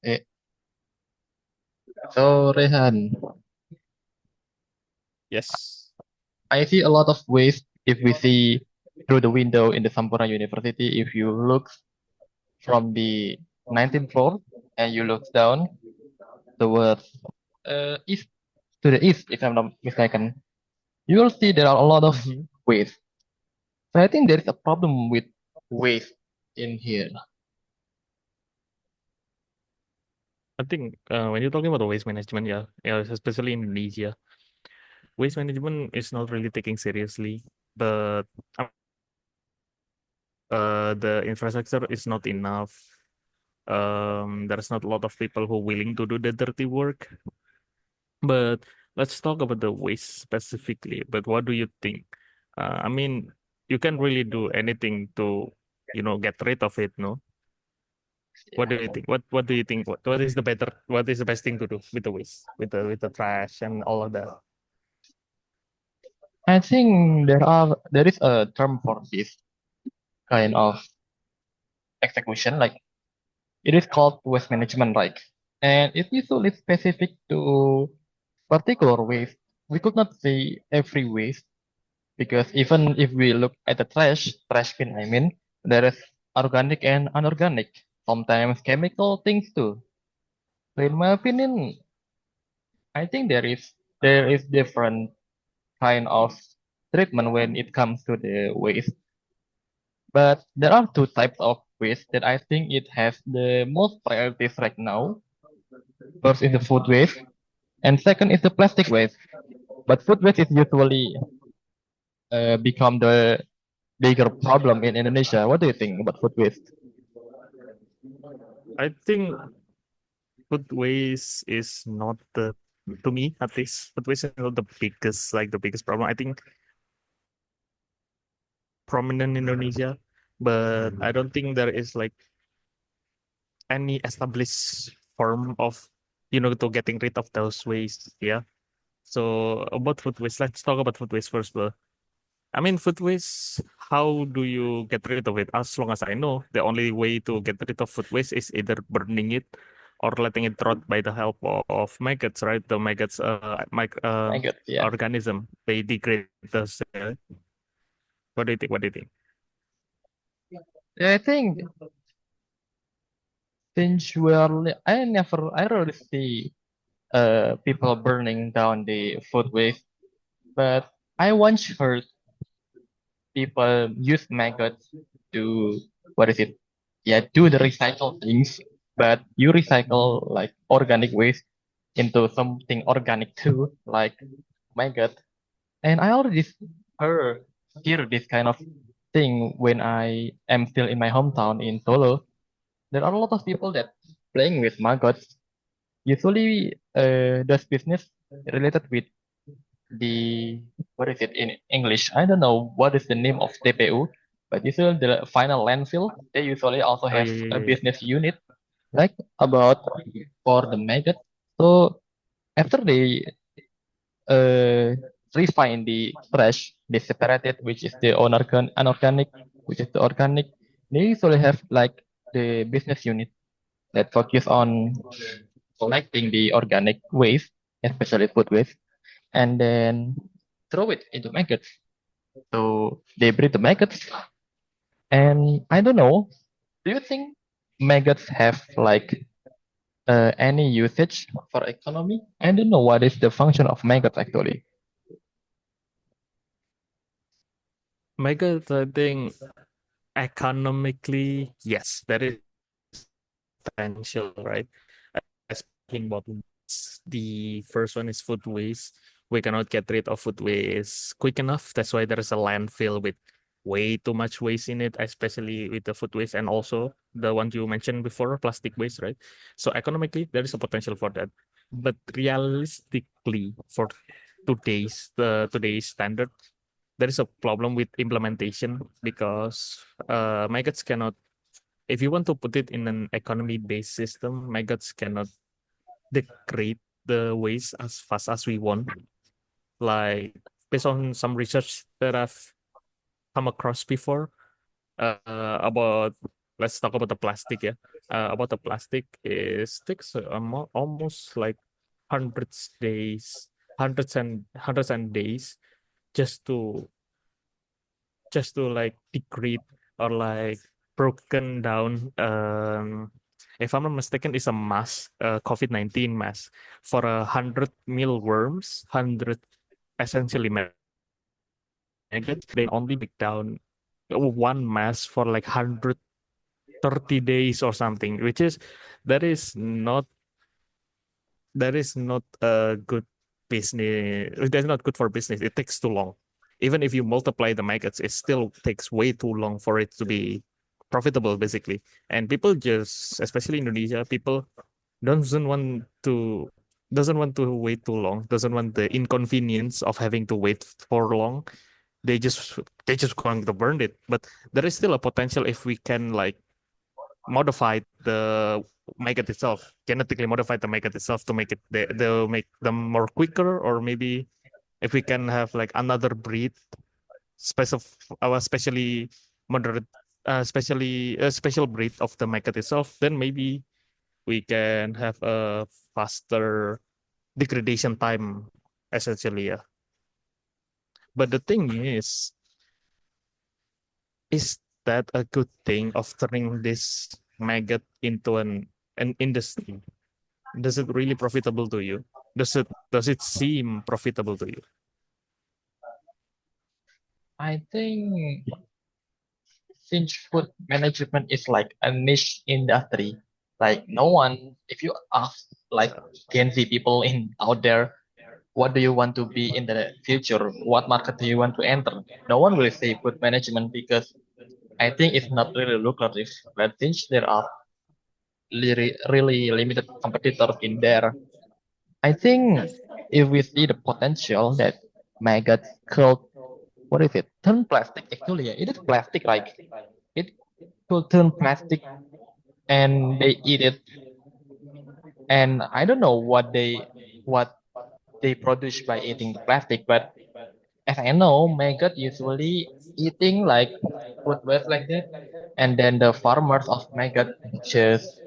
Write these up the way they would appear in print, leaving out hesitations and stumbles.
Eh, so Rehan, Yes. I see a lot of waste if we see through the window in the Sampurna University. If you look from the 19th floor and you look down towards east to the east, if I'm not mistaken, you will see there are a lot of hmm waste. So I think there is a problem with waste in here. I think when you're talking about the waste management, yeah, especially in Indonesia, waste management is not really taken seriously. But the infrastructure is not enough. There's not a lot of people who are willing to do the dirty work. But let's talk about the waste specifically. But what do you think? I mean, you can't really do anything to, get rid of it, no? What do you think? What do you think? What is the better? What is the best thing to do with the waste, with the trash and all of that? I think there is a term for this kind of execution, like it is called waste management, right? And it is only specific to particular waste. We could not say every waste because even if we look at the trash bin, I mean, there is organic and inorganic, sometimes chemical things too. So in my opinion, I think there is different kind of treatment when it comes to the waste. But there are two types of waste that I think it has the most priorities right now. First is the food waste, and second is the plastic waste. But food waste is usually become the bigger problem in Indonesia. What do you think about food waste? I think food waste is not to me at least, food waste is not the biggest problem. I think prominent in Indonesia, but I don't think there is like any established form of, to getting rid of those waste. Yeah. So about food waste, let's talk about food waste first, bro. I mean, food waste, how do you get rid of it? As long as I know, the only way to get rid of food waste is either burning it or letting it rot by the help of maggots, right? The maggots, My God, yeah. organism, they degrade the cell. What do you think? What do you think? Yeah, I think since we are, I rarely see people burning down the food waste, but I once heard people use maggots to what is it? Yeah, do the recycle things, but you recycle like organic waste into something organic too, like maggot. And I already heard hear this kind of thing when I am still in my hometown in Solo. There are a lot of people that playing with maggots. Usually, does business related with the what is it in English? I don't know what is the name of TPU, but usually the final landfill they usually also Oh, have yeah, yeah, a yeah. business unit like about for the maggot. So after they uh refine the trash, they separate it, which is the unorganic, which is the organic. They usually have like the business unit that focus on collecting the organic waste, especially food waste, and then throw it into maggots. So they breed the maggots, and I don't know. Do you think maggots have like any usage for economy? I don't know what is the function of maggots actually. Maggots, I think economically, yes, there is potential, right? As talking about the first one is food waste. We cannot get rid of food waste quick enough. That's why there is a landfill with way too much waste in it, especially with the food waste and also the one you mentioned before, plastic waste, right? So economically, there is a potential for that. But realistically, for today's standard, there is a problem with implementation because maggots cannot, if you want to put it in an economy based system, maggots cannot degrade the waste as fast as we want. Like based on some research that I've come across before, about let's talk about the plastic, yeah. about the plastic is takes almost like hundreds days, hundreds and days just to like degrade or like broken down. If I'm not mistaken, it's a mass, COVID-19 mass for 100 mealworms, 100 essentially maggots. They only break down one mass for like 130 days or something, which is that is not a good business. That's not good for business. It takes too long. Even if you multiply the maggots, it still takes way too long for it to be profitable, basically. And people just, especially Indonesia, people doesn't want to wait too long, doesn't want the inconvenience of having to wait for long. They just going to burn it. But there is still a potential if we can like modify the maggot itself, genetically modify the maggot itself to make it they'll make them more quicker, or maybe if we can have like another breed, special especially moderate, especially a special breed of the maggot itself, then maybe we can have a faster degradation time, essentially. Yeah. But the thing is that a good thing of turning this maggot into an industry? Does it really profitable to you? Does it seem profitable to you? I think since food management is like a niche industry, like no one, if you ask like Yeah. Gen Z people in out there, what do you want to be in the future? What market do you want to enter? No one will say food management because I think it's not really lucrative. But since there are really limited competitors in there, I think if we see the potential that maggots could, what is it, turn plastic. Actually, yeah, it is plastic. Like it could turn plastic and they eat it. And I don't know what they produce by eating the plastic, but as I know, maggot usually eating like food waste like that, and then the farmers of maggot just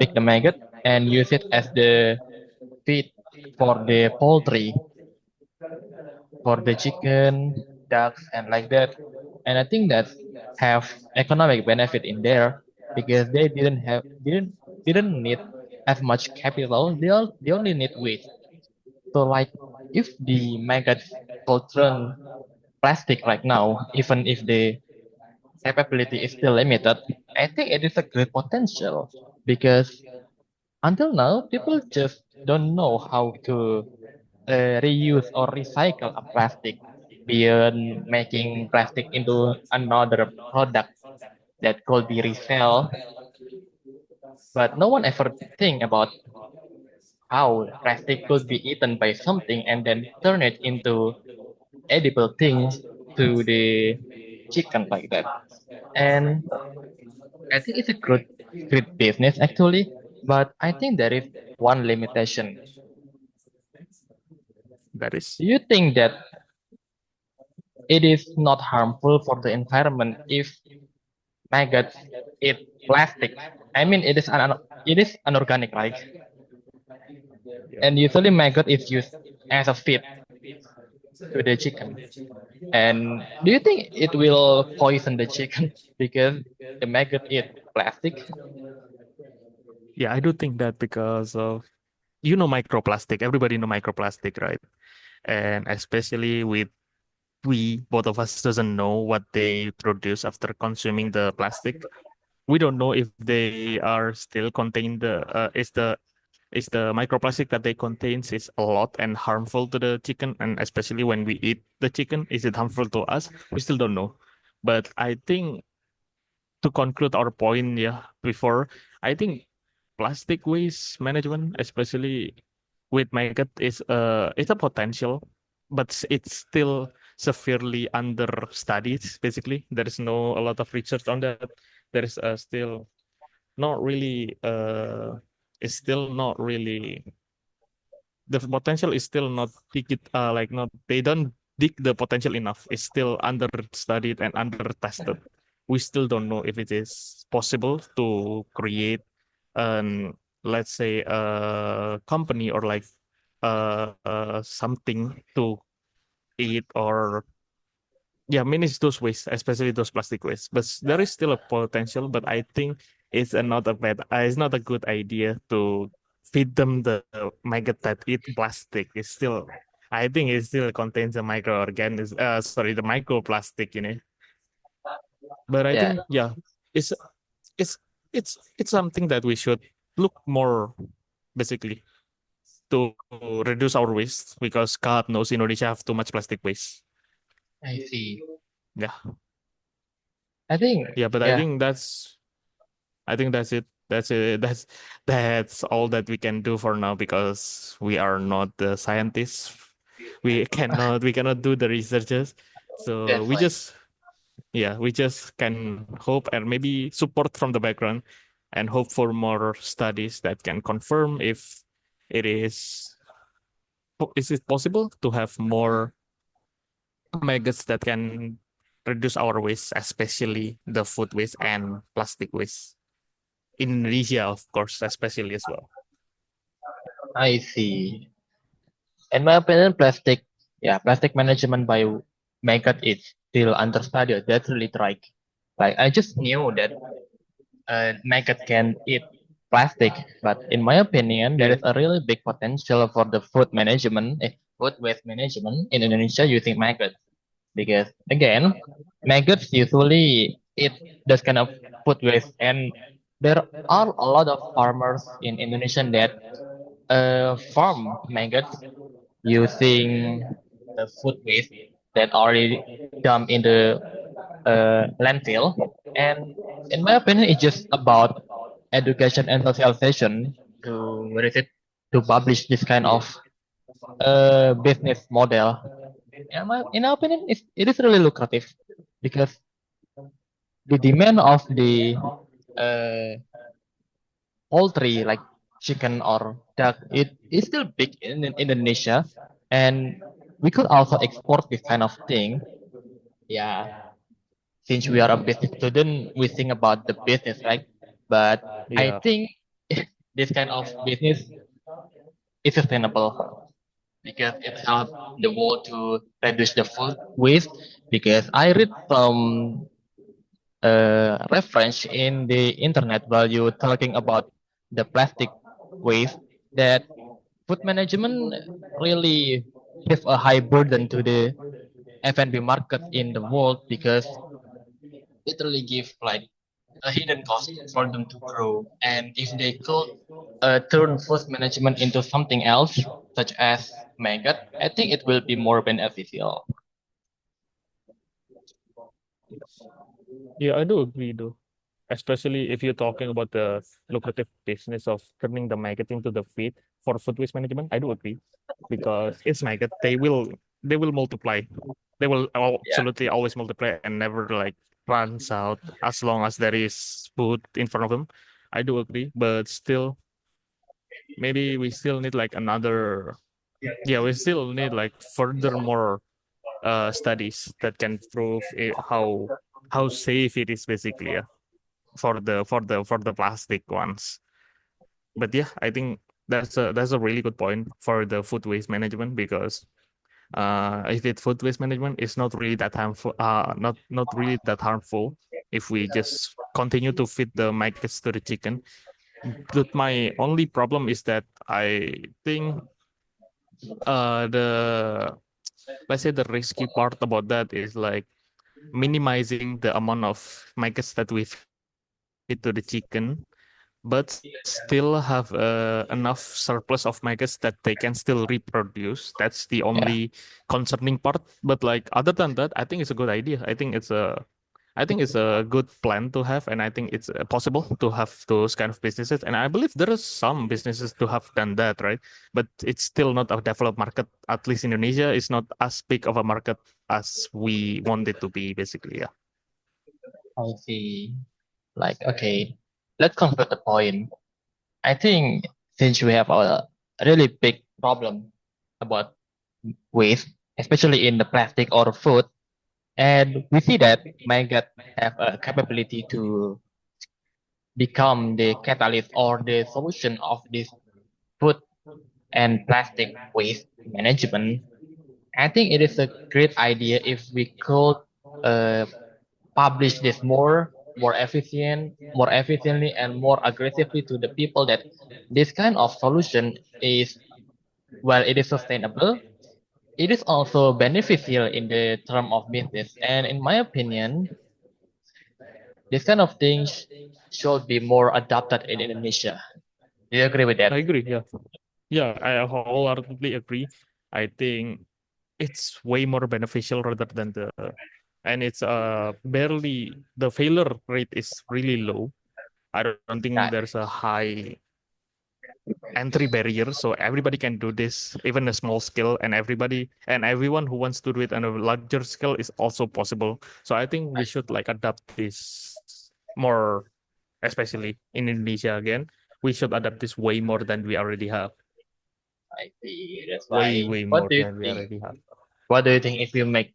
pick the maggot and use it as the feed for the poultry, for the chicken, ducks, and like that. And I think that have economic benefit in there because they didn't need as much capital. They only need waste. So like if the maggots could turn plastic right now, even if the capability is still limited, I think it is a great potential because until now people just don't know how to reuse or recycle a plastic beyond making plastic into another product that could be resell. But no one ever think about how plastic could be eaten by something and then turn it into edible things to the chicken like that. And I think it's a great business actually, but I think there is one limitation. That is, Do you think that it is not harmful for the environment if maggots eat plastic? I mean, it is unorganic, right? yeah. And usually maggot is used as a feed to the chicken. And do you think it will poison the chicken because the maggot eat plastic? Yeah, I do think that because of microplastic. Everybody know microplastic, right? And especially with we both of us doesn't know what they produce after consuming the plastic. We don't know if they are still contain the is the microplastic that they contains is a lot and harmful to the chicken, and especially when we eat the chicken, is it harmful to us? We still don't know. But I think to conclude our point, yeah, before, I think plastic waste management, especially with maggot, is it's a potential, but it's still severely understudied. Basically, there is no a lot of research on that. There is still not really it's still not really the potential is still not dig it like not they don't dig the potential enough. It's still understudied and under tested. We still don't know if it is possible to create let's say a company or like something to eat or yeah, manage those waste, especially those plastic waste. But there is still a potential, but I think it's not a good idea to feed them the maggot that eat plastic. It's still, I think it still contains a microorganism, sorry, the microplastic, you know. But I Yeah, think, yeah, it's, it's, it's something that we should look more basically to reduce our waste because God knows Indonesia have too much plastic waste. I see. Yeah. I think, Yeah, but yeah, I think that's it. That's it. That's all that we can do for now because we are not the scientists. We cannot do the researches. So that's we right. just we just can hope and maybe support from the background and hope for more studies that can confirm if it is it possible to have more maggots that can reduce our waste, especially the food waste and plastic waste. In Indonesia, of course, especially as well. I see. In my opinion, plastic management by Maggot is still understudied. That's really right. Like I just knew that Maggot can eat plastic, but in my opinion, there is Yeah. a really big potential for the food waste management in Indonesia using maggots. Because again, maggots usually eat this kind of food waste, and there are a lot of farmers in Indonesia that farm maggots using the food waste that already dumped in the landfill. And in my opinion, it's just about education and socialization to what is it to publish this kind of business model. In my opinion, it is really lucrative because the demand of the uh, poultry like chicken or duck it is still big in Indonesia, and we could also export this kind of thing. Yeah, since we are a business student, we think about the business, right? But I Yeah. think this kind of business is sustainable because it helps the world to reduce the food waste. Because I read some reference in the internet while you talking about the plastic waste that food management really have a high burden to the F&B market in the world because it really give like a hidden cost for them to grow. And if they could turn food management into something else, such as maggot, I think it will be more beneficial. Yeah, I do agree though. Especially if you're talking about the lucrative business of turning the maggot into the feed for food waste management. I do agree. Because it's maggot, they will multiply. They will Yeah, absolutely always multiply and never like runs out as long as there is food in front of them. I do agree, but still maybe we still need like another we still need like furthermore studies that can prove how safe it is basically for the plastic ones. But yeah, I think that's a really good point for the food waste management because if it's food waste management, it's not really that harmful. Not really that harmful if we just continue to feed the maggots to the chicken. But my only problem is that I think the let's say the risky part about that is like minimizing the amount of maggots that we feed to the chicken, but still have enough surplus of maggots that they can still reproduce. That's the only yeah, concerning part. But like other than that, I think it's a good idea. I think it's a good plan to have, and I think it's possible to have those kind of businesses. And I believe there are some businesses to have done that, right? But it's still not a developed market. At least Indonesia is not as big of a market as we want it to be, basically. Yeah. I see. Like, okay, let's conclude the point. I think since we have a really big problem about waste, especially in the plastic or food, and we see that maggot have a capability to become the catalyst or the solution of this food and plastic waste management, I think it is a great idea if we could uh, publish this more efficiently and more aggressively to the people that this kind of solution is, while it is sustainable, it is also beneficial in the term of business. And in my opinion, this kind of things should be more adopted in Indonesia. Do you agree with I that? agree. Yeah. Yeah, I wholeheartedly agree. I think it's way more beneficial rather than and it's barely the failure rate is really low. I don't think Yeah, there's a high entry barrier, so everybody can do this, even a small scale, and everyone who wants to do it on a larger scale is also possible. So I think we should like adapt this more, especially in Indonesia again. We should adapt this way more than we already have. I see. That's Way, why. way What more do you than we think? already have. What do you think if you make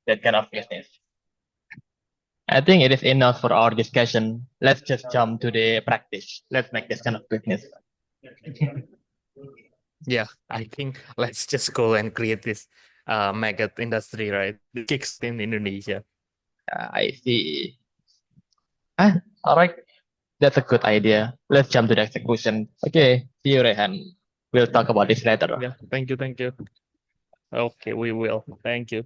that kind of business? I think it is enough for our discussion. Let's just jump to the practice. Let's make this kind of business. Yeah, I think let's just go and create this maggot industry, right? The kicks in Indonesia. I see. Ah, all right. That's a good idea. Let's jump to the execution. Okay. See you, Rehan. We'll talk about this later. Yeah, thank you, thank you. Okay, we will. Thank you.